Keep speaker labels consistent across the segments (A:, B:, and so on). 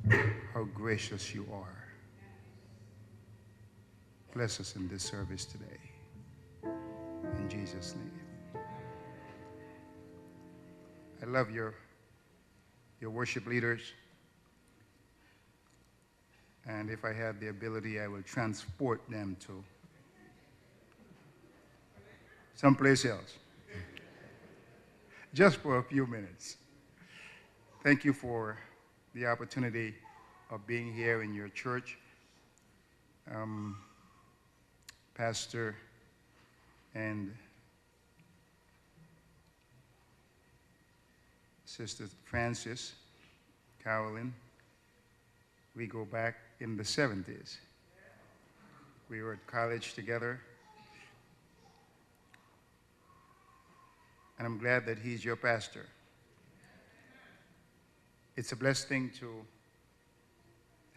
A: how gracious you are. Bless us in this service today. In Jesus' name. I love your worship leaders. And if I had the ability, I will transport them to someplace else, just for a few minutes. Thank you for the opportunity of being here in your church. Pastor and Sister Francis, Carolyn, we go back in the 70s. We were at college together. And I'm glad that he's your pastor. It's a blessed thing to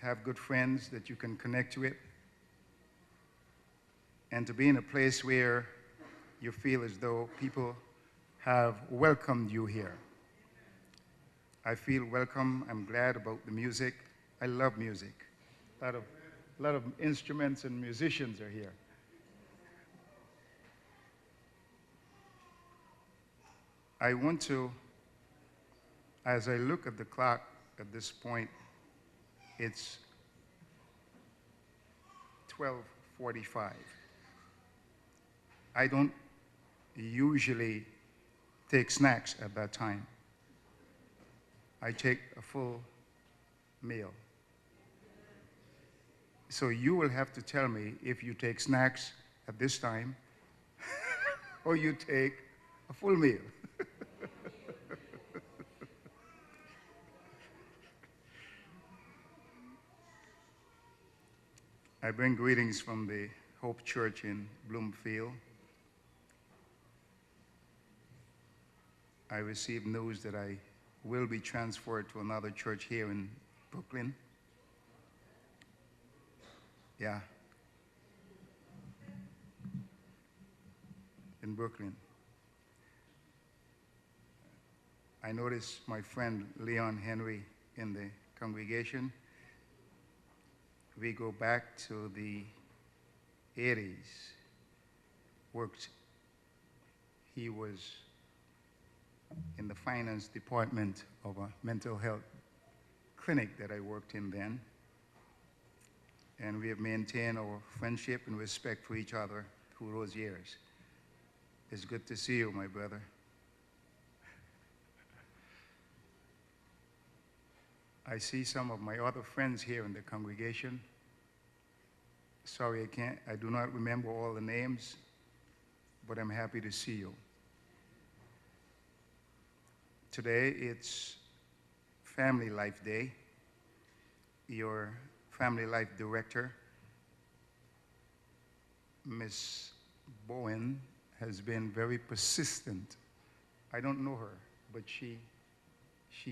A: have good friends that you can connect with and to be in a place where you feel as though people have welcomed you here. I feel welcome. I'm glad about the music. I love music. A lot of instruments and musicians are here. I want to, as I look at the clock at this point, it's 12:45. I don't usually take snacks at that time. I take a full meal. So you will have to tell me if you take snacks at this time or you take a full meal. I bring greetings from the Hope Church in Bloomfield. I received news that I will be transferred to another church here in Brooklyn. Yeah. In Brooklyn. I noticed my friend Leon Henry in the congregation. We go back to the 80s. He was in the finance department of a mental health clinic that I worked in then. And we have maintained our friendship and respect for each other through those years. It's good to see you, my brother. I see some of my other friends here in the congregation. Sorry, I do not remember all the names, but I'm happy to see you. Today, it's Family Life Day. Your Family Life Director, Miss Bowen, has been very persistent. I don't know her, but she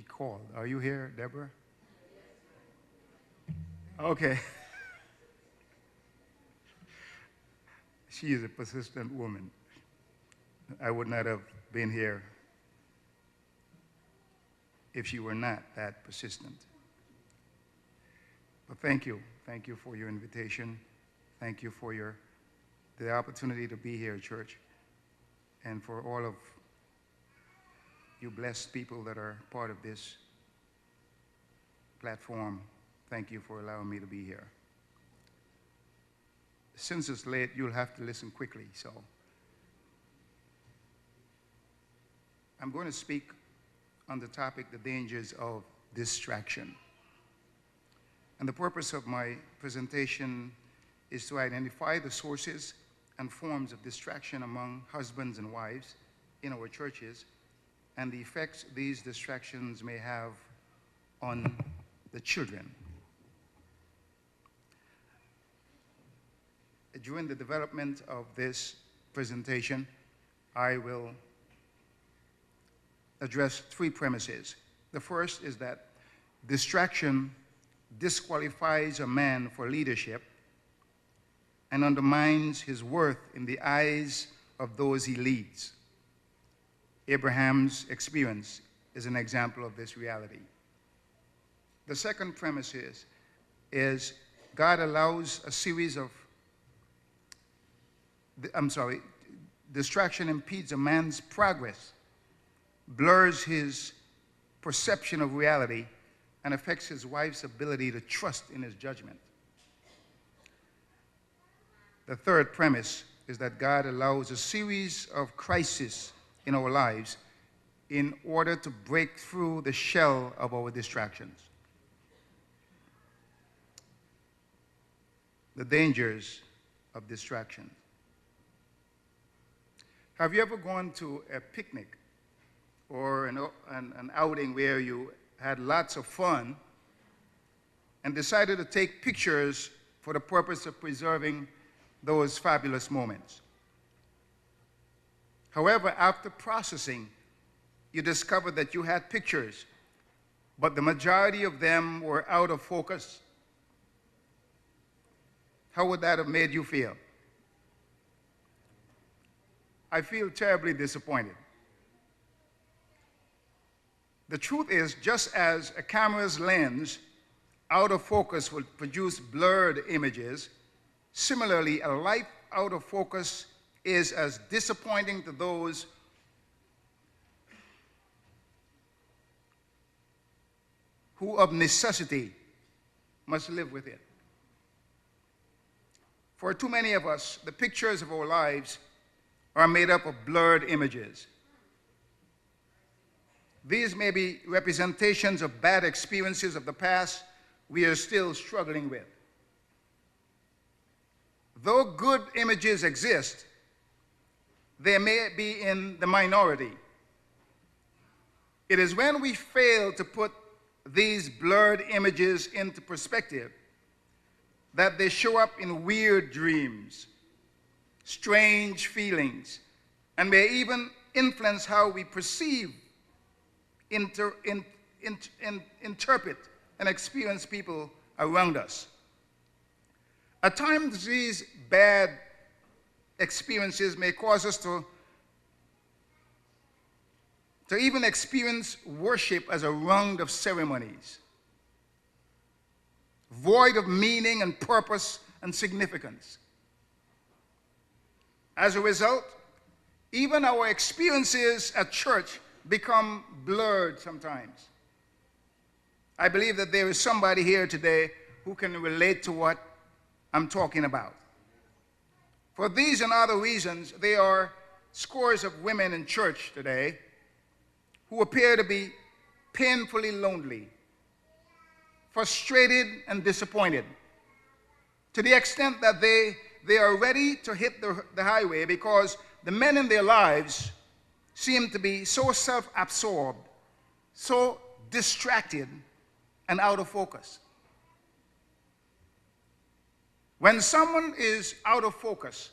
A: called. Are you here, Deborah? Okay. She is a persistent woman. I would not have been here if she were not that persistent. But thank you. Thank you for your invitation. Thank you for the opportunity to be here, church, and for all of you blessed people that are part of this platform. Thank you for allowing me to be here. Since it's late, you'll have to listen quickly, so I'm going to speak on the topic, the dangers of distraction. And the purpose of my presentation is to identify the sources and forms of distraction among husbands and wives in our churches and the effects these distractions may have on the children. During the development of this presentation, I will address three premises. The first is that distraction disqualifies a man for leadership and undermines his worth in the eyes of those he leads. Abraham's experience is an example of this reality. The second premise is God allows a series of, distraction impedes a man's progress, blurs his perception of reality, and affects his wife's ability to trust in his judgment. The third premise is that God allows a series of crises in our lives in order to break through the shell of our distractions. The dangers of distraction. Have you ever gone to a picnic or an outing where you had lots of fun and decided to take pictures for the purpose of preserving those fabulous moments? However, after processing, you discovered that you had pictures, but the majority of them were out of focus. How would that have made you feel? I feel terribly disappointed. The truth is, just as a camera's lens out of focus will produce blurred images, similarly, a life out of focus is as disappointing to those who of necessity must live with it. For too many of us, the pictures of our lives are made up of blurred images. These may be representations of bad experiences of the past we are still struggling with. Though good images exist, they may be in the minority. It is when we fail to put these blurred images into perspective that they show up in weird dreams, strange feelings, and may even influence how we perceive, interpret, and experience people around us. At times, these bad experiences may cause us to even experience worship as a round of ceremonies, void of meaning and purpose and significance. As a result, even our experiences at church become blurred sometimes. I believe that there is somebody here today who can relate to what I'm talking about. For these and other reasons, there are scores of women in church today who appear to be painfully lonely, frustrated and disappointed, to the extent that they are ready to hit the highway because the men in their lives seem to be so self-absorbed, so distracted, and out of focus. When someone is out of focus,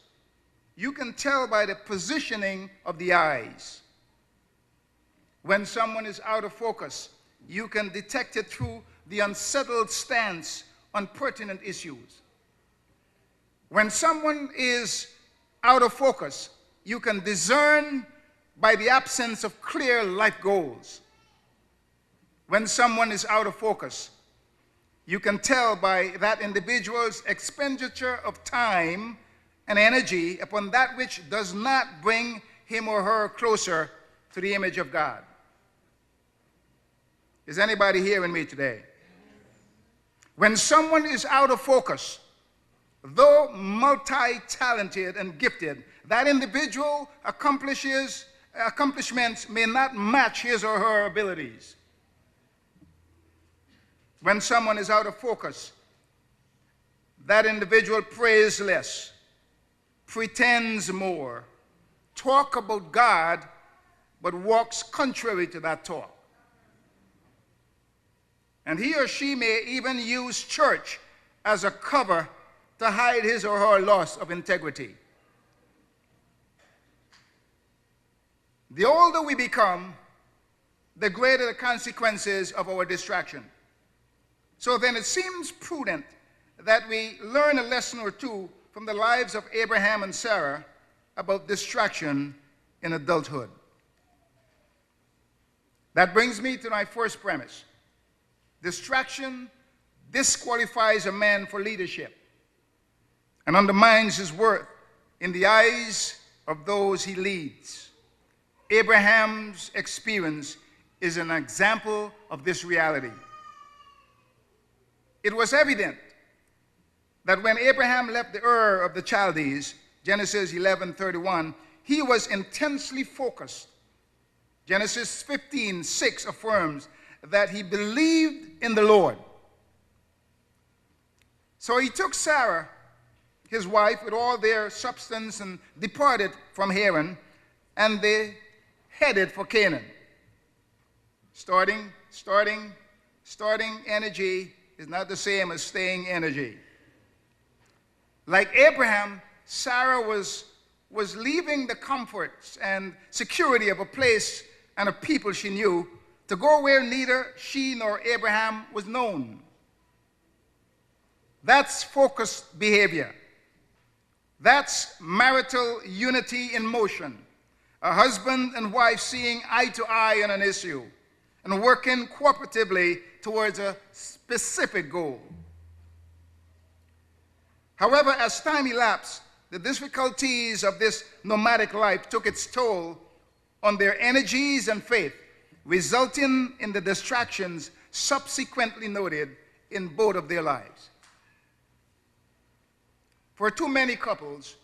A: you can tell by the positioning of the eyes. When someone is out of focus, you can detect it through the unsettled stance on pertinent issues. When someone is out of focus, you can discern by the absence of clear life goals. When someone is out of focus, you can tell by that individual's expenditure of time and energy upon that which does not bring him or her closer to the image of God. Is anybody hearing me today? When someone is out of focus, though multi-talented and gifted, that individual accomplishments may not match his or her abilities. When someone is out of focus, that individual prays less, pretends more, talks about God, but walks contrary to that talk. And he or she may even use church as a cover to hide his or her loss of integrity. The older we become, the greater the consequences of our distraction. So then it seems prudent that we learn a lesson or two from the lives of Abraham and Sarah about distraction in adulthood. That brings me to my first premise. Distraction disqualifies a man for leadership and undermines his worth in the eyes of those he leads. Abraham's experience is an example of this reality. It was evident that when Abraham left the Ur of the Chaldees, Genesis 11:31, he was intensely focused. Genesis 15:6 affirms that he believed in the Lord. So he took Sarah, his wife, with all their substance and departed from Haran, and they headed for Canaan. Starting energy is not the same as staying energy. Like Abraham, Sarah was leaving the comforts and security of a place and a people she knew to go where neither she nor Abraham was known. That's focused behavior. That's marital unity in motion. A husband and wife seeing eye to eye on an issue and working cooperatively towards a specific goal. However, as time elapsed, the difficulties of this nomadic life took its toll on their energies and faith, resulting in the distractions subsequently noted in both of their lives. For too many couples,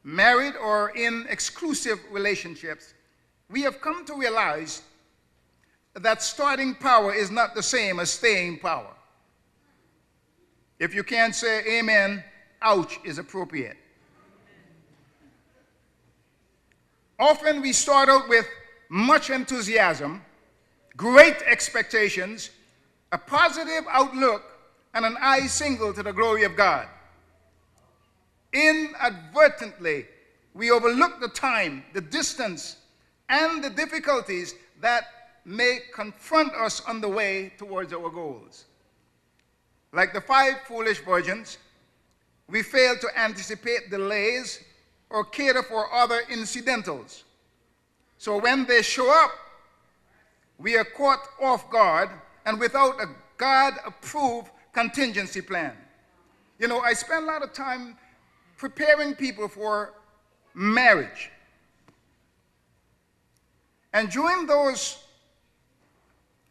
A: married or in exclusive relationships, we have come to realize that starting power is not the same as staying power. If you can't say amen, ouch is appropriate. Often we start out with much enthusiasm, great expectations, a positive outlook, and an eye single to the glory of God. Inadvertently, we overlook the time, the distance, and the difficulties that may confront us on the way towards our goals. Like the 5 foolish virgins, we fail to anticipate delays or cater for other incidentals. So when they show up, we are caught off guard and without a God-approved contingency plan. You know, I spend a lot of time preparing people for marriage. And during those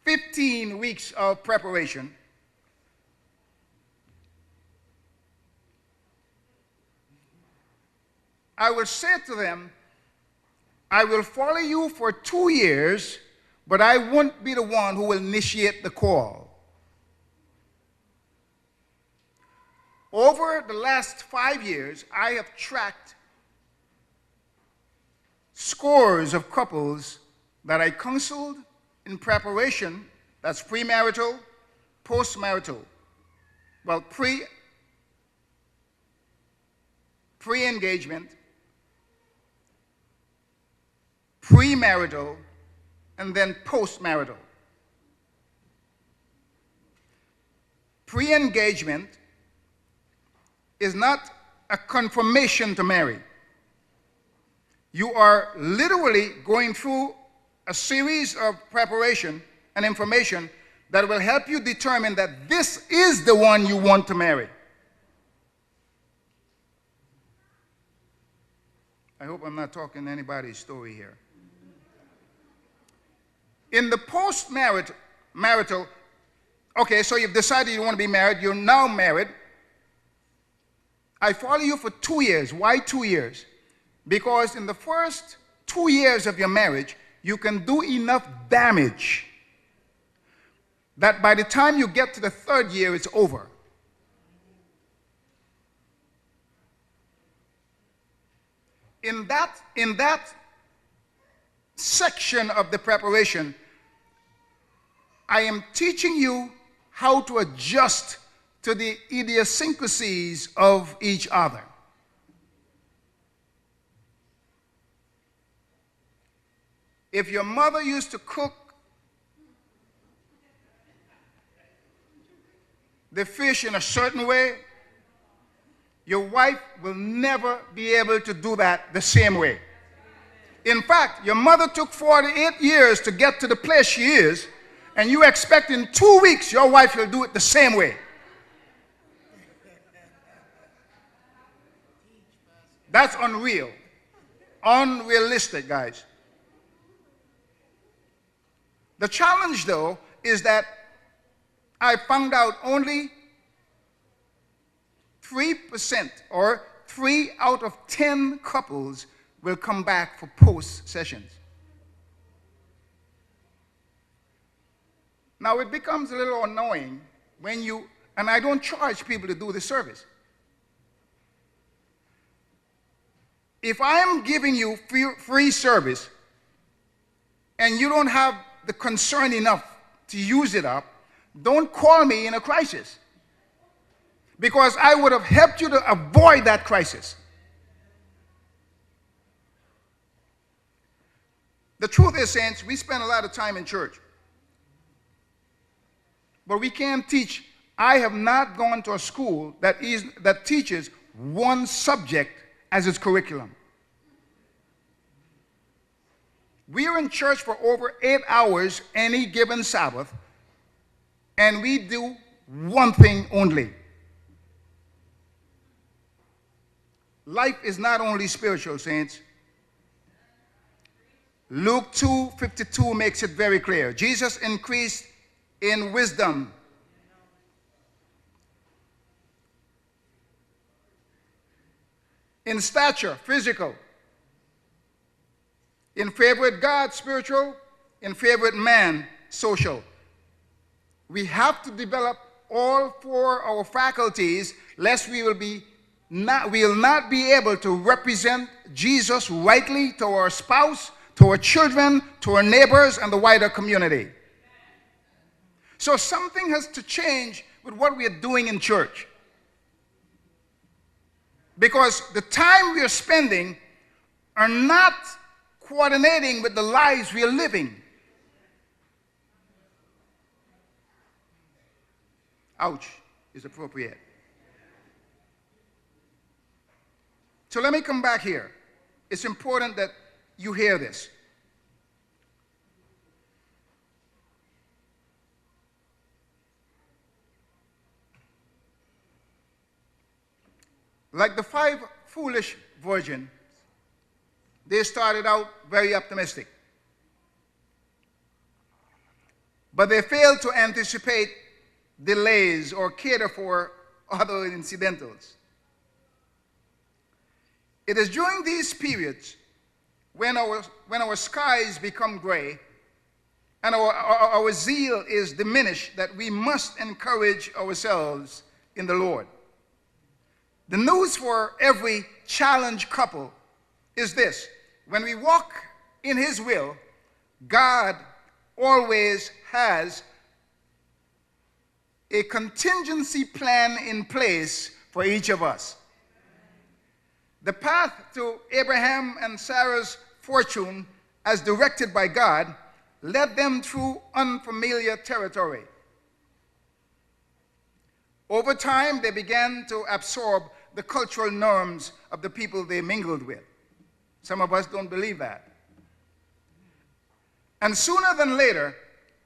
A: 15 weeks of preparation, I will say to them, I will follow you for 2 years, but I won't be the one who will initiate the call. Over the last 5 years, I have tracked scores of couples that I counseled in preparation, that's premarital, postmarital. Well, pre-engagement, premarital, and then postmarital. Pre-engagement is not a confirmation to marry. You are literally going through a series of preparation and information that will help you determine that this is the one you want to marry. I hope I'm not talking anybody's story here. In the post-marital, okay, so you've decided you want to be married, you're now married. I follow you for 2 years. Why 2 years? Because in the first 2 years of your marriage, you can do enough damage that by the time you get to the 3rd year, it's over. In that section of the preparation, I am teaching you how to adjust to the idiosyncrasies of each other. If your mother used to cook the fish in a certain way, your wife will never be able to do that the same way. In fact, your mother took 48 years to get to the place she is, and you expect in 2 weeks your wife will do it the same way. That's unreal. Unrealistic, guys. The challenge, though, is that I found out only 3% or 3 out of 10 couples will come back for post sessions. Now, it becomes a little annoying when you, and I don't charge people to do the service. If I am giving you free service and you don't have the concern enough to use it up, don't call me in a crisis, because I would have helped you to avoid that crisis. The truth is, saints, we spend a lot of time in church, but we can't teach. I have not gone to a school that teaches one subject as its curriculum. We are in church for over 8 hours any given Sabbath, and we do one thing only. Life is not only spiritual, saints. Luke 2:52 makes it very clear. Jesus increased in wisdom, in stature, physical, in favor with God, spiritual, in favor with man, social. We have to develop all 4 our faculties, lest we will not be able to represent Jesus rightly to our spouse, to our children, to our neighbors, and the wider community. So something has to change with what we are doing in church, because the time we are spending are not coordinating with the lives we are living. Ouch is appropriate. So let me come back here. It's important that you hear this. Like the 5 foolish virgins, they started out very optimistic, but they failed to anticipate delays or cater for other incidentals. It is during these periods when our skies become gray and our zeal is diminished that we must encourage ourselves in the Lord. The news for every challenged couple is this: when we walk in His will, God always has a contingency plan in place for each of us. The path to Abraham and Sarah's fortune, as directed by God, led them through unfamiliar territory. Over time, they began to absorb the cultural norms of the people they mingled with. Some of us don't believe that. And sooner than later,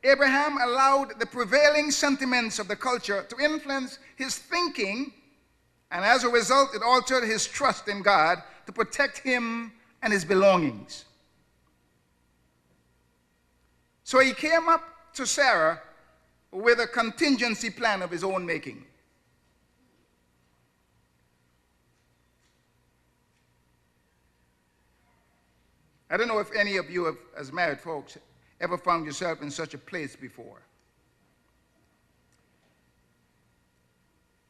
A: Abraham allowed the prevailing sentiments of the culture to influence his thinking, and as a result, it altered his trust in God to protect him and his belongings. So he came up to Sarah with a contingency plan of his own making. I don't know if any of you have, as married folks, ever found yourself in such a place before.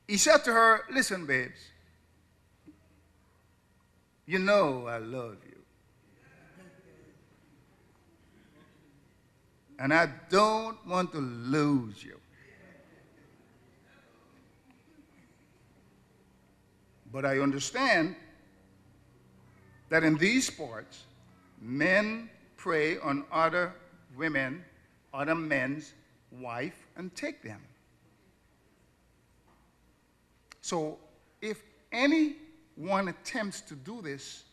A: He said to her, "Listen, babes, you know I love you. And I don't want to lose you. But I understand that in these parts, men prey on other women, other men's wife, and take them. So if anyone attempts to do this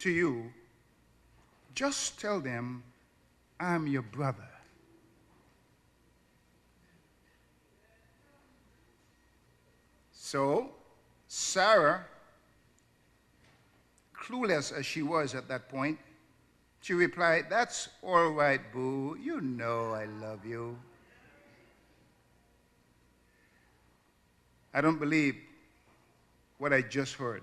A: to you, just tell them, I'm your brother. So Sarah, clueless as she was at that point, she replied, "That's all right, boo. You know I love you." I don't believe what I just heard.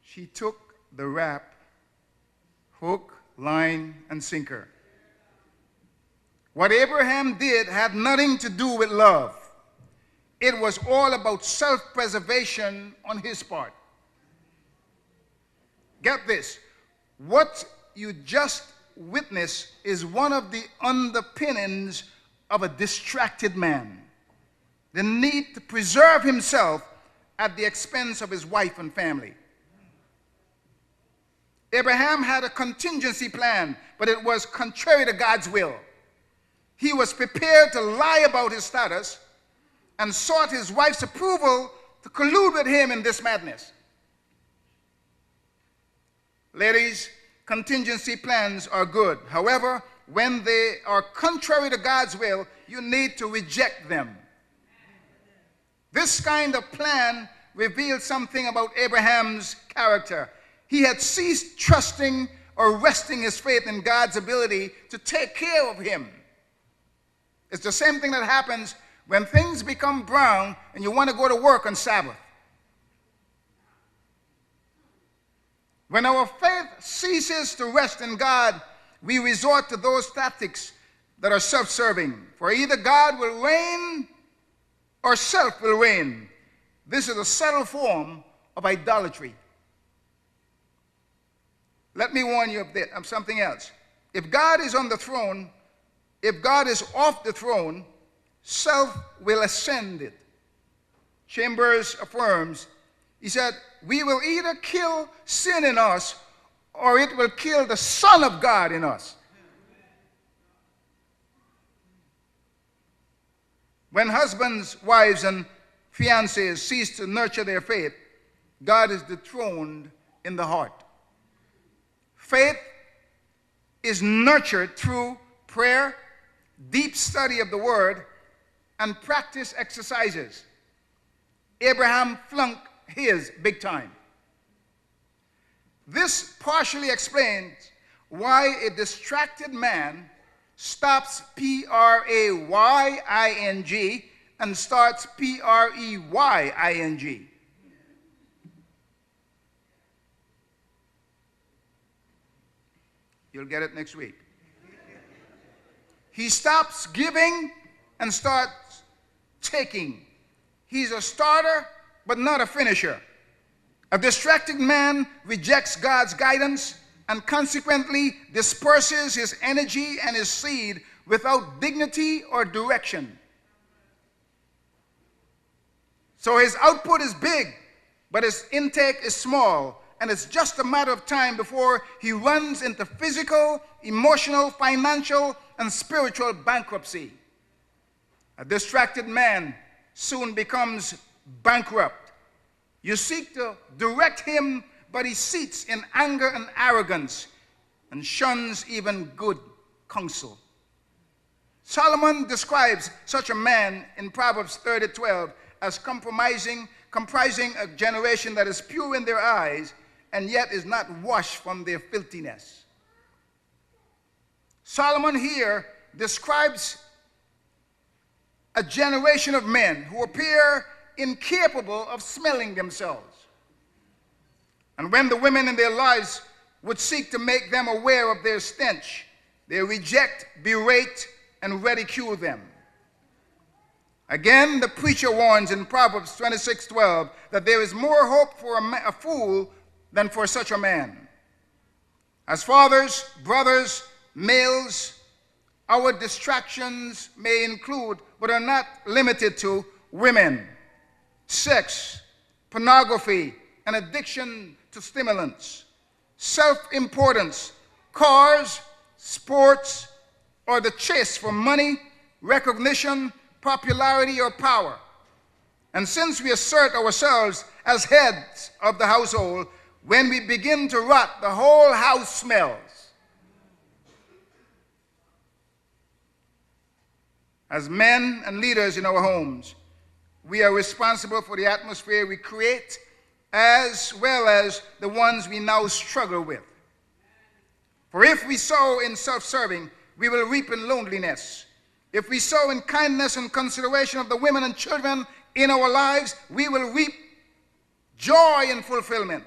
A: She took the rap, hook, line, and sinker. What Abraham did had nothing to do with love. It was all about self-preservation on his part. Get this. What you just witnessed is one of the underpinnings of a distracted man. The need to preserve himself at the expense of his wife and family. Abraham had a contingency plan, but it was contrary to God's will. He was prepared to lie about his status and sought his wife's approval to collude with him in this madness. Ladies, contingency plans are good. However, when they are contrary to God's will, you need to reject them. This kind of plan reveals something about Abraham's character. He had ceased trusting or resting his faith in God's ability to take care of him. It's the same thing that happens when things become brown and you want to go to work on Sabbath. When our faith ceases to rest in God, we resort to those tactics that are self-serving. For either God will reign or self will reign. This is a subtle form of idolatry. Let me warn you of something else. If God is on the throne, if God is off the throne, self will ascend it. Chambers affirms, he said, "We will either kill sin in us or it will kill the Son of God in us." When husbands, wives, and fiancés cease to nurture their faith, God is dethroned in the heart. Faith is nurtured through prayer, deep study of the Word, and practice exercises. Abraham flunked his big time. This partially explains why a distracted man stops praying and starts preying. You'll get it next week. He stops giving and starts taking. He's a starter, but not a finisher. A distracted man rejects God's guidance and consequently disperses his energy and his seed without dignity or direction. So his output is big, but his intake is small, and it's just a matter of time before he runs into physical, emotional, financial, and spiritual bankruptcy. A distracted man soon becomes bankrupt. You seek to direct him, but he sits in anger and arrogance and shuns even good counsel. Solomon describes such a man in Proverbs 30:12 as comprising a generation that is pure in their eyes and yet is not washed from their filthiness. Solomon here describes a generation of men who appear incapable of smelling themselves. And when the women in their lives would seek to make them aware of their stench, they reject, berate, and ridicule them. Again, the preacher warns in Proverbs 26:12 that there is more hope for a fool than for such a man. As fathers, brothers, males, our distractions may include, but are not limited to, women, sex, pornography, and addiction to stimulants, self-importance, cars, sports, or the chase for money, recognition, popularity, or power. And since we assert ourselves as heads of the household, when we begin to rot, the whole house smells. As men and leaders in our homes, We are responsible for the atmosphere we create, as well as the ones we now struggle with. For if we sow in self-serving, we will reap in loneliness. If we sow in kindness and consideration of the women and children in our lives, we will reap joy and fulfillment.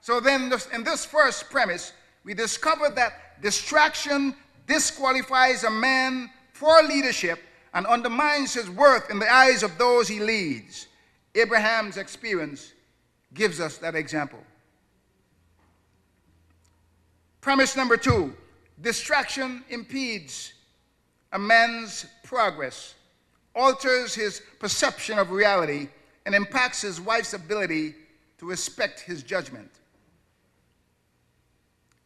A: So then, in this first premise, we discover that distraction disqualifies a man for leadership and undermines his worth in the eyes of those he leads. Abraham's experience gives us that example. Premise number 2, distraction impedes a man's progress, alters his perception of reality, and impacts his wife's ability to respect his judgment.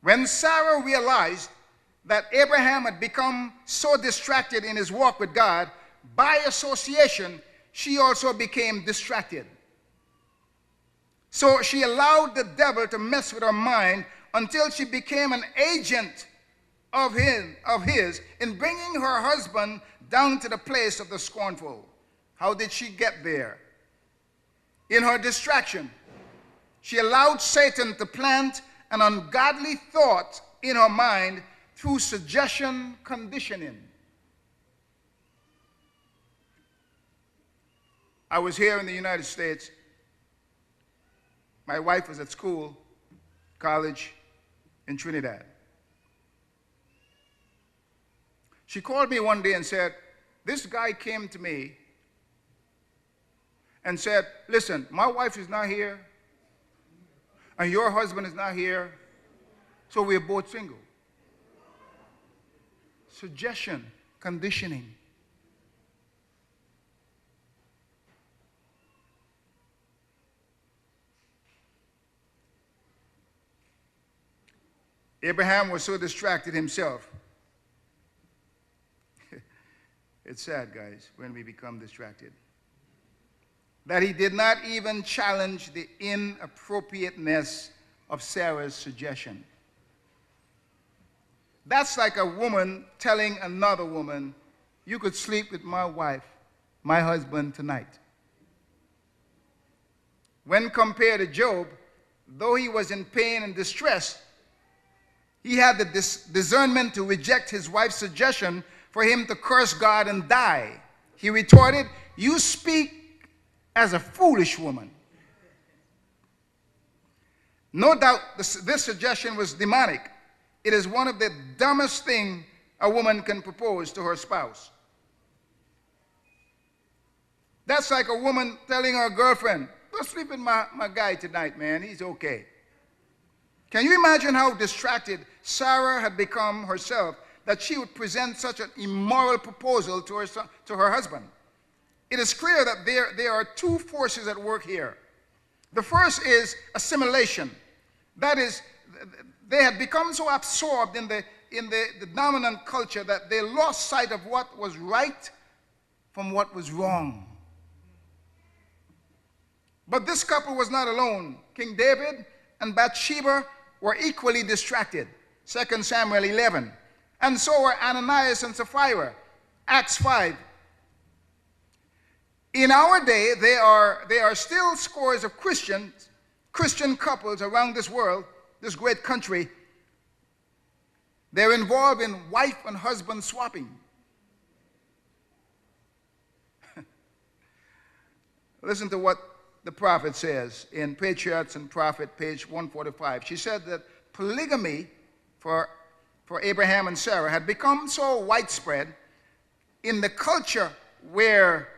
A: When Sarah realized that Abraham had become so distracted in his walk with God, by association, she also became distracted. So she allowed the devil to mess with her mind until she became an agent of his in bringing her husband down to the place of the scornful. How did she get there? In her distraction, she allowed Satan to plant an ungodly thought in her mind through suggestion conditioning. I was here in the United States. My wife was at school, college in Trinidad. She called me one day and said, this guy came to me and said, listen, my wife is not here, and your husband is not here, so we're both single. Suggestion, conditioning. Abraham was so distracted himself. It's sad, guys, when we become distracted, that he did not even challenge the inappropriateness of Sarah's suggestion. That's like a woman telling another woman, you could sleep with my wife, my husband, tonight. When compared to Job, though he was in pain and distress, he had the discernment to reject his wife's suggestion for him to curse God and die. He retorted, you speak as a foolish woman. No doubt this suggestion was demonic. It is one of the dumbest things a woman can propose to her spouse. That's like a woman telling her girlfriend, go sleep with my guy tonight, man. He's okay. Can you imagine how distracted Sarah had become herself that she would present such an immoral proposal to her husband? It is clear that there are two forces at work here. The first is assimilation. That is, they had become so absorbed in the dominant culture that they lost sight of what was right from what was wrong. But this couple was not alone. King David and Bathsheba were equally distracted. 2 Samuel 11. And so were Ananias and Sapphira. Acts 5. In our day, there are still scores of Christian couples around this world, this great country. They're involved in wife and husband swapping. Listen to what the prophet says in Patriots and Prophet, page 145. She said that polygamy for Abraham and Sarah had become so widespread in the culture where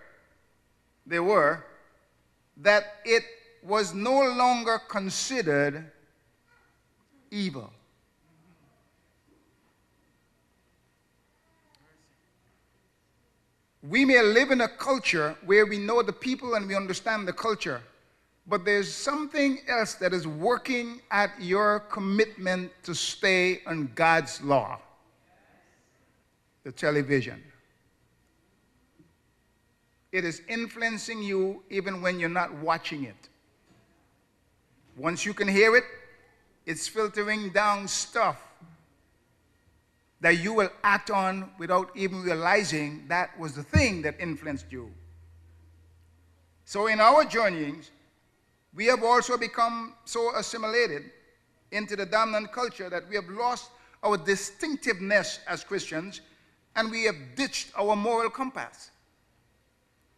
A: they were that it was no longer considered evil. We may live in a culture where we know the people and we understand the culture, but there's something else that is working at your commitment to stay on God's law. The television. It is influencing you even when you're not watching it. Once you can hear it, it's filtering down stuff that you will act on without even realizing that was the thing that influenced you. So in our journeyings, we have also become so assimilated into the dominant culture that we have lost our distinctiveness as Christians, and we have ditched our moral compass.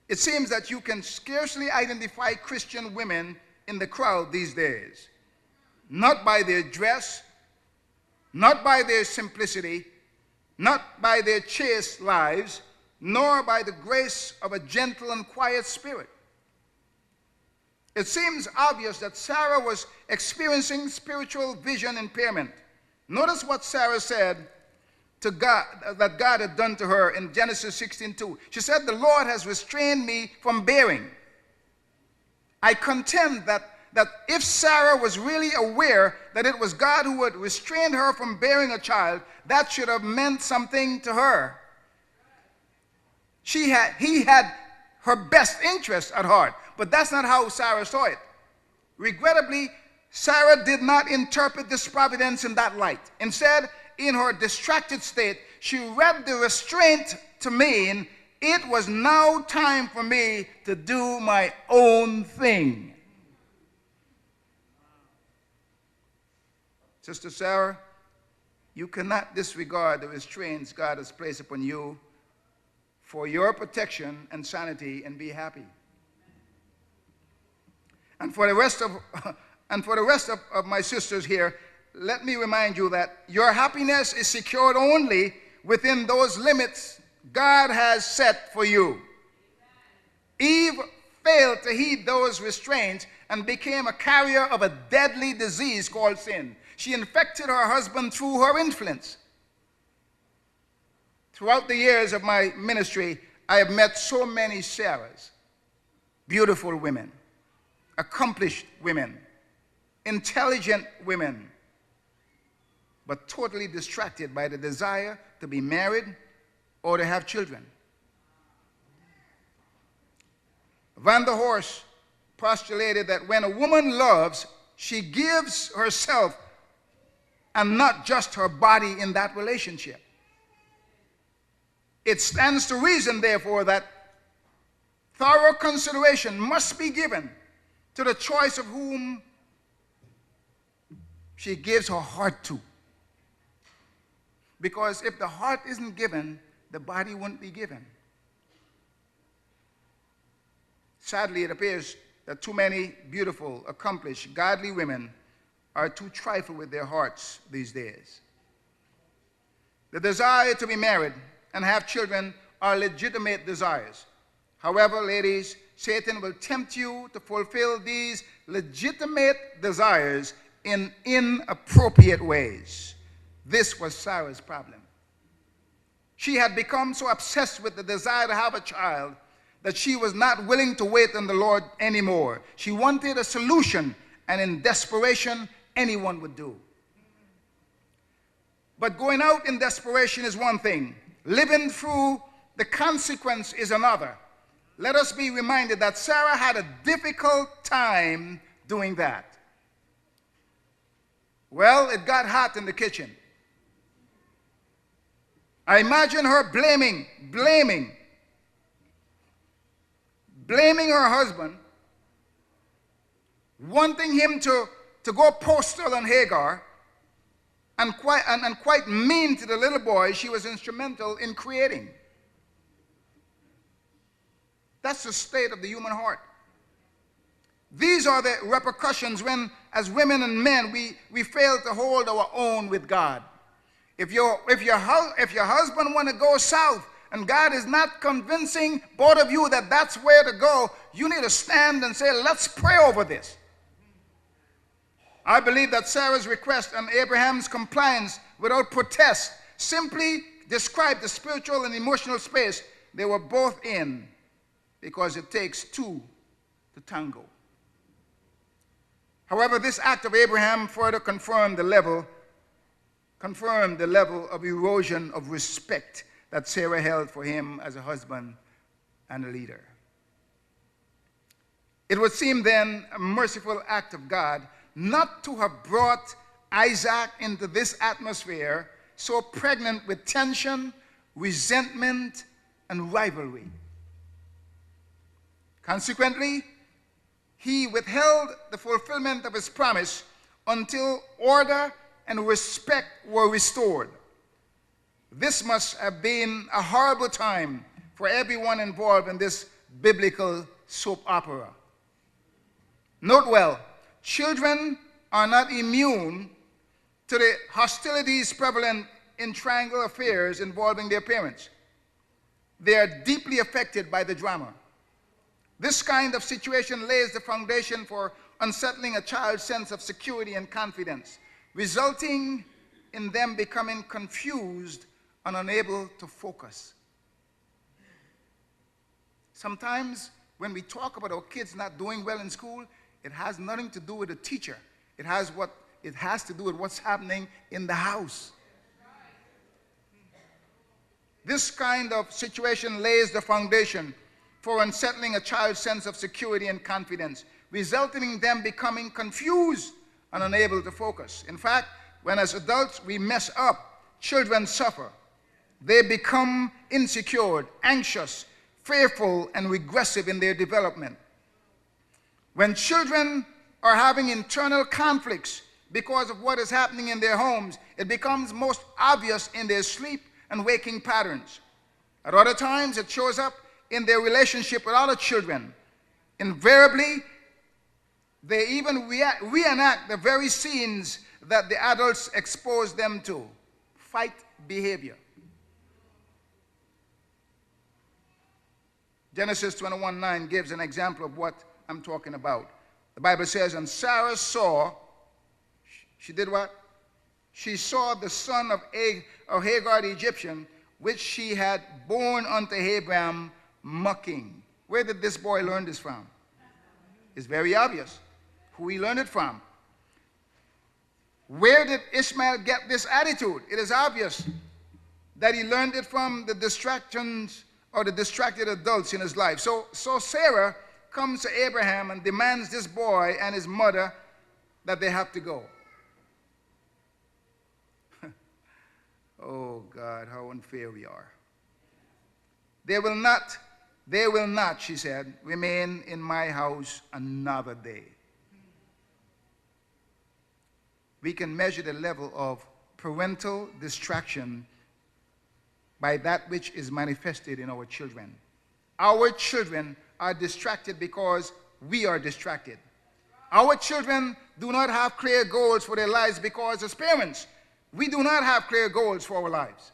A: It seems that you can scarcely identify Christian women in the crowd these days, not by their dress, not by their simplicity, not by their chaste lives, nor by the grace of a gentle and quiet spirit. It seems obvious that Sarah was experiencing spiritual vision impairment. Notice what Sarah said to God, that God had done to her in Genesis 16:2. She said, "The Lord has restrained me from bearing." I contend that if Sarah was really aware that it was God who had restrained her from bearing a child, that should have meant something to her. He had her best interest at heart, but that's not how Sarah saw it. Regrettably, Sarah did not interpret this providence in that light. Instead, in her distracted state, she read the restraint to mean it was now time for me to do my own thing. Sister Sarah, you cannot disregard the restraints God has placed upon you for your protection and sanity, and be happy. And for the rest of my sisters here, let me remind you that your happiness is secured only within those limits God has set for you. Eve failed to heed those restraints and became a carrier of a deadly disease called sin. She infected her husband through her influence. Throughout the years of my ministry, I have met so many Sarahs, beautiful women, accomplished women, intelligent women, but totally distracted by the desire to be married or to have children. Van der Horst postulated that when a woman loves, she gives herself and not just her body in that relationship. It stands to reason, therefore, that thorough consideration must be given to the choice of whom she gives her heart to. Because if the heart isn't given, the body won't be given. Sadly, it appears that too many beautiful, accomplished, godly women are too trifling with their hearts these days. The desire to be married and have children are legitimate desires. However, ladies, Satan will tempt you to fulfill these legitimate desires in inappropriate ways. This was Sarah's problem. She had become so obsessed with the desire to have a child that she was not willing to wait on the Lord anymore. She wanted a solution, and in desperation, anyone would do. But going out in desperation is one thing. Living through the consequence is another. Let us be reminded that Sarah had a difficult time doing that. Well, it got hot in the kitchen. I imagine her blaming her husband, wanting him to go postal on Hagar, and quite mean to the little boy she was instrumental in creating. That's the state of the human heart. These are the repercussions when, as women and men, we fail to hold our own with God. If your husband want to go south and God is not convincing both of you that that's where to go, you need to stand and say, let's pray over this. I believe that Sarah's request and Abraham's compliance without protest simply describe the spiritual and emotional space they were both in, because it takes two to tango. However, this act of Abraham further confirmed the level of erosion of respect that Sarah held for him as a husband and a leader. It would seem then a merciful act of God not to have brought Isaac into this atmosphere so pregnant with tension, resentment, and rivalry. Consequently, he withheld the fulfillment of his promise until order and respect were restored. This must have been a horrible time for everyone involved in this biblical soap opera. Note well, children are not immune to the hostilities prevalent in triangle affairs involving their parents. They are deeply affected by the drama. This kind of situation lays the foundation for unsettling a child's sense of security and confidence, resulting in them becoming confused and unable to focus. Sometimes when we talk about our kids not doing well in school, it has nothing to do with the teacher. It has to do with what's happening in the house. This kind of situation lays the foundation for unsettling a child's sense of security and confidence, resulting in them becoming confused and unable to focus. In fact, when as adults we mess up, children suffer. They become insecure, anxious, fearful, and regressive in their development. When children are having internal conflicts because of what is happening in their homes, it becomes most obvious in their sleep and waking patterns. At other times, it shows up in their relationship with other children. Invariably, they even reenact the very scenes that the adults expose them to. Fight behavior. Genesis 21:9 gives an example of what I'm talking about. The Bible says, and Sarah saw, she did what? She saw the son of Hagar the Egyptian, which she had born unto Abraham, mocking. Where did this boy learn this from? It's very obvious who he learned it from. Where did Ishmael get this attitude? It is obvious that he learned it from the distractions or the distracted adults in his life. So Sarah comes to Abraham and demands this boy and his mother that they have to go. Oh God, how unfair we are. They will not, she said, remain in my house another day. We can measure the level of parental distraction by that which is manifested in our children. Our children are distracted because we are distracted. Our children do not have clear goals for their lives because as parents, we do not have clear goals for our lives.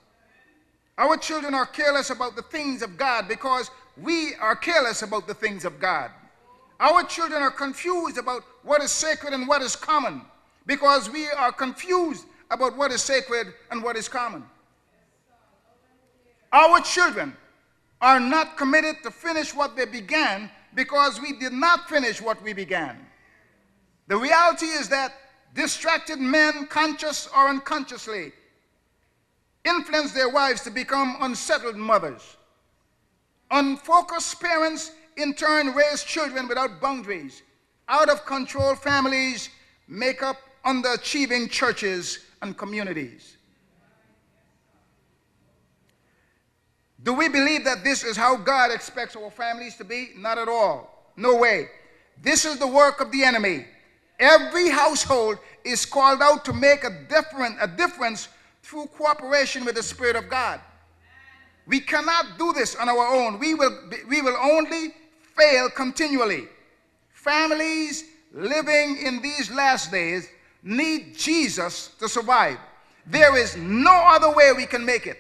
A: Our children are careless about the things of God because we are careless about the things of God. Our children are confused about what is sacred and what is common because we are confused about what is sacred and what is common. Our children are not committed to finish what they began because we did not finish what we began. The reality is that distracted men, conscious or unconsciously, influence their wives to become unsettled mothers. Unfocused parents, in turn, raise children without boundaries. Out of control families make up underachieving churches and communities. Do we believe that this is how God expects our families to be? Not at all. No way. This is the work of the enemy. Every household is called out to make a difference through cooperation with the Spirit of God. We cannot do this on our own. We will only fail continually. Families living in these last days need Jesus to survive. There is no other way we can make it.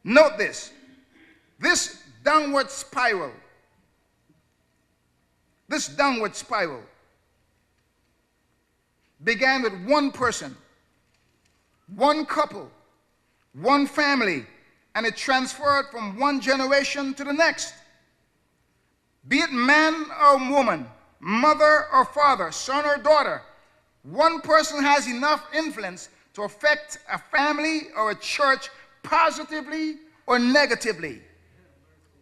A: Note this. This downward spiral began with one person, one couple, one family, and it transferred from one generation to the next. Be it man or woman, mother or father, son or daughter, one person has enough influence to affect a family or a church positively or negatively.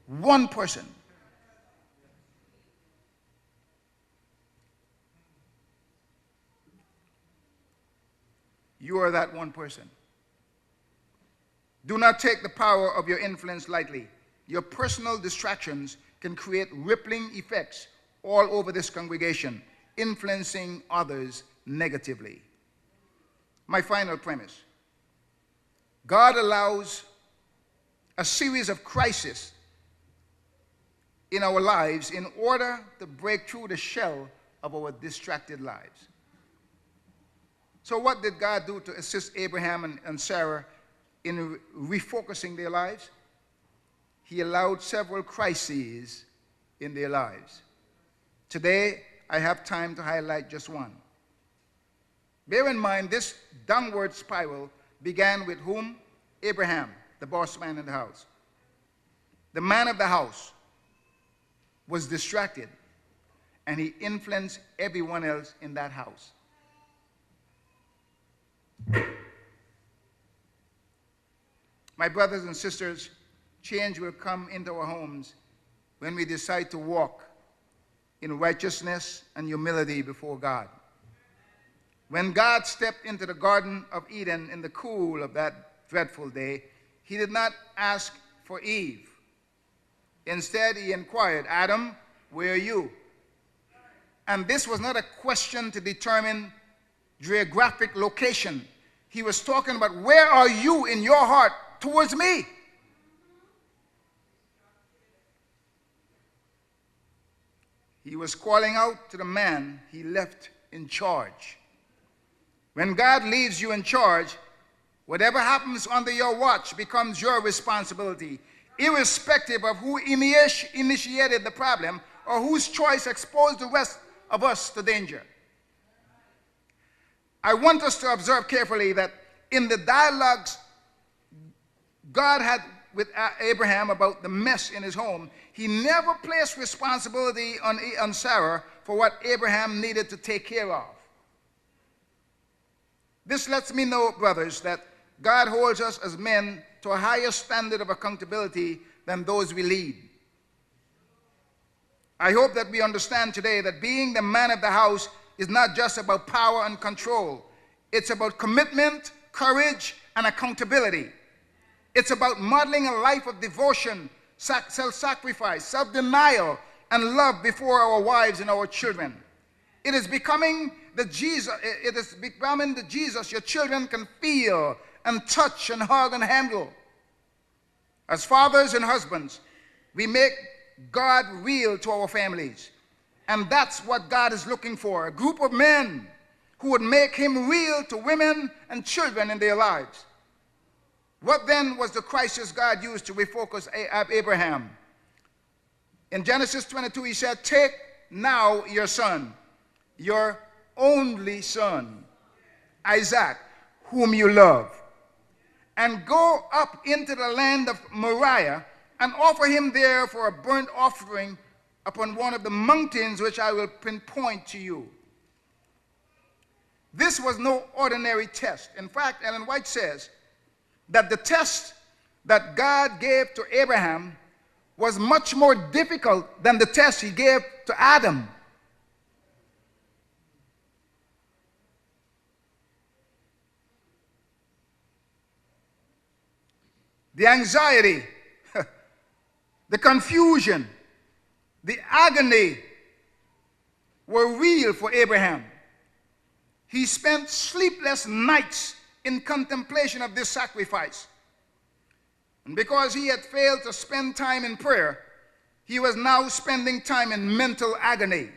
A: One person. You are that one person. Do not take the power of your influence lightly. your personal distractions can create rippling effects all over this congregation, influencing others negatively. My final premise: God allows a series of crises in our lives in order to break through the shell of our distracted lives. So what did God do to assist Abraham and Sarah in refocusing their lives? He allowed several crises in their lives. Today, I have time to highlight just one. Bear in mind, this downward spiral began with whom? Abraham, the boss man in the house. The man of the house was distracted, and he influenced everyone else in that house. My brothers and sisters, change will come into our homes when we decide to walk in righteousness and humility before God. When God stepped into the Garden of Eden in the cool of that dreadful day, he did not ask for Eve. Instead, he inquired, "Adam, where are you?" And this was not a question to determine geographic location. He was talking about, where are you in your heart towards me? He was calling out to the man he left in charge. When God leaves you in charge, whatever happens under your watch becomes your responsibility, irrespective of who initiated the problem or whose choice exposed the rest of us to danger. I want us to observe carefully that in the dialogues God had with Abraham about the mess in his home, he never placed responsibility on Sarah for what Abraham needed to take care of. This lets me know, brothers, that God holds us as men to a higher standard of accountability than those we lead. I hope that we understand today that being the man of the house is not just about power and control. It's about commitment, courage, and accountability. It's about modeling a life of devotion, self-sacrifice, self-denial, and love before our wives and our children. It is becoming the Jesus your children can feel and touch and hug and handle. As fathers and husbands, we make God real to our families. And that's what God is looking for, a group of men who would make him real to women and children in their lives. What then was the crisis God used to refocus Abraham? In Genesis 22, he said, "Take now your son, your only son, Isaac, whom you love, and go up into the land of Moriah and offer him there for a burnt offering upon one of the mountains which I will pinpoint to you." This was no ordinary test. In fact, Ellen White says that the test that God gave to Abraham was much more difficult than the test he gave to Adam. The anxiety, the confusion, the agony were real for Abraham. He spent sleepless nights in contemplation of this sacrifice. And because he had failed to spend time in prayer, he was now spending time in mental agony.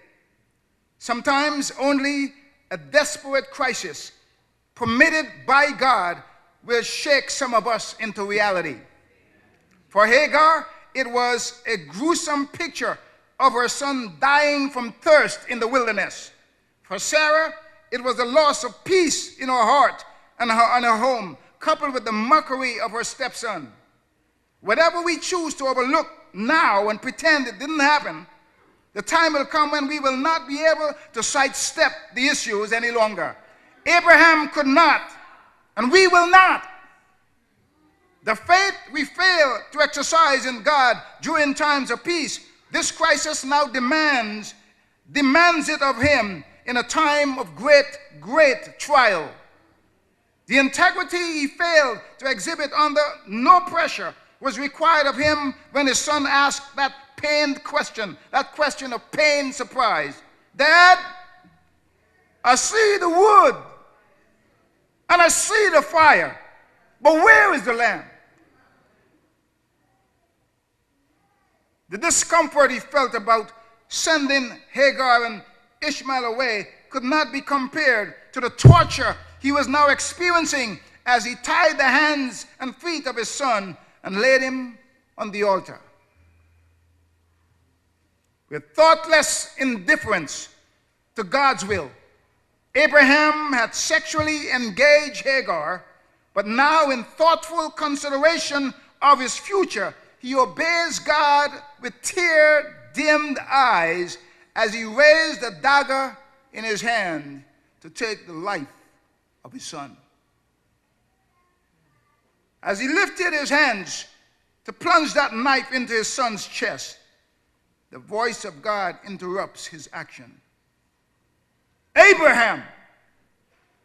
A: Sometimes only a desperate crisis permitted by God will shake some of us into reality. For Hagar, it was a gruesome picture of her son dying from thirst in the wilderness. For Sarah, it was the loss of peace in her heart and her home, coupled with the mockery of her stepson. Whatever we choose to overlook now and pretend it didn't happen, the time will come when we will not be able to sidestep the issues any longer. Abraham could not, and we will not. The faith we fail to exercise in God during times of peace, this crisis now demands it of him in a time of great trial. The integrity he failed to exhibit under no pressure was required of him when his son asked that pained question, that question of pained surprise. Dad, I see the wood and I see the fire, but where is the lamb? The discomfort he felt about sending Hagar and Ishmael away could not be compared to the torture he was now experiencing as he tied the hands and feet of his son and laid him on the altar. With thoughtless indifference to God's will, Abraham had sexually engaged Hagar, but now in thoughtful consideration of his future, he obeys God with tear-dimmed eyes as he raised a dagger in his hand to take the life of his son. As he lifted his hands to plunge that knife into his son's chest, the voice of God interrupts his action. Abraham,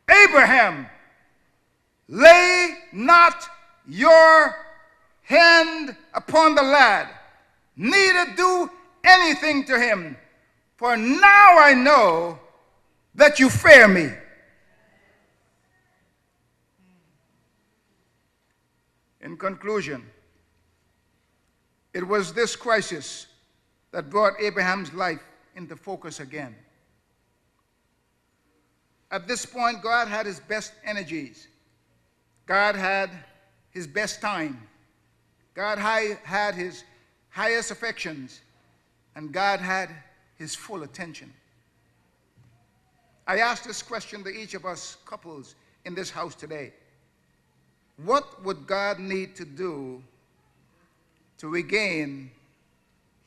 A: Abraham, lay not your hand upon the lad, neither do anything to him, for now I know that you fear me. In conclusion, it was this crisis that brought Abraham's life into focus again. At this point, God had his best energies. God had his best time. God had his highest affections. And God had his full attention. I asked this question to each of us couples in this house today. What would God need to do to regain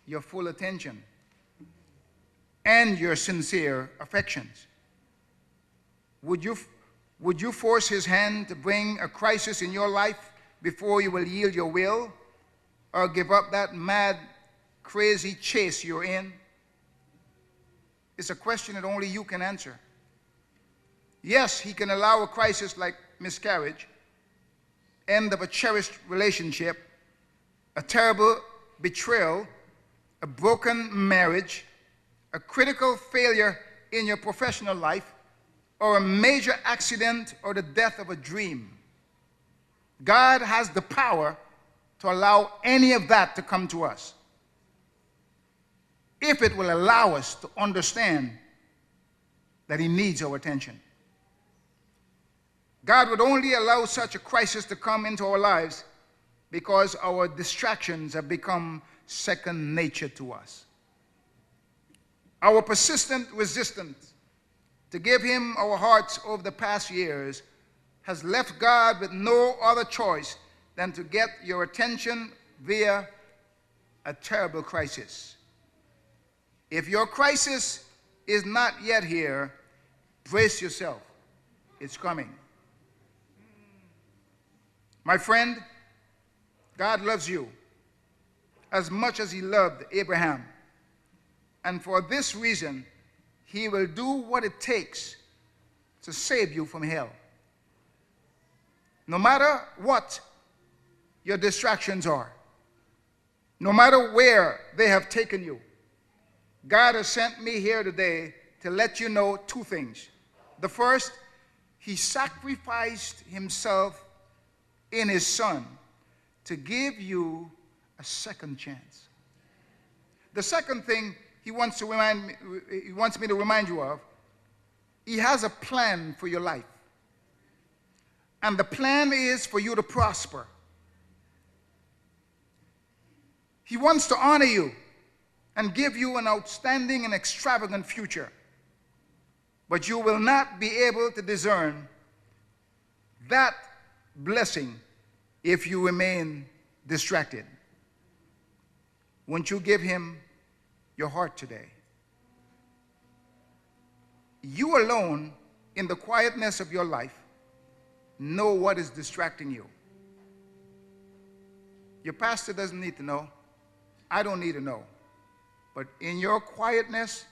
A: your full attention and your sincere affections? Would you force his hand to bring a crisis in your life before you will yield your will, or give up that mad, crazy chase you're in? It's a question that only you can answer. Yes, he can allow a crisis like miscarriage, end of a cherished relationship, a terrible betrayal, a broken marriage, a critical failure in your professional life, or a major accident or the death of a dream. God has the power to allow any of that to come to us, if it will allow us to understand that he needs our attention. God would only allow such a crisis to come into our lives because our distractions have become second nature to us. Our persistent resistance to give him our hearts over the past years has left God with no other choice than to get your attention via a terrible crisis. If your crisis is not yet here, brace yourself. It's coming. My friend, God loves you as much as he loved Abraham. And for this reason, he will do what it takes to save you from hell. No matter what your distractions are, no matter where they have taken you, God has sent me here today to let you know two things. The first, he sacrificed himself in his son to give you a second chance. The second thing he wants me to remind you of, he has a plan for your life. And the plan is for you to prosper. He wants to honor you and give you an outstanding and extravagant future. But you will not be able to discern that blessing if you remain distracted. Won't you give him your heart today? You alone, in the quietness of your life, know what is distracting you. Your pastor doesn't need to know. I don't need to know. But in your quietness,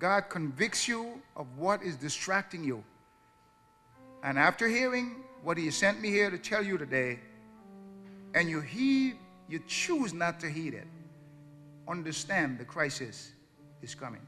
A: God convicts you of what is distracting you. And after hearing what he sent me here to tell you today, and you heed you choose not to heed it, understand the crisis is coming.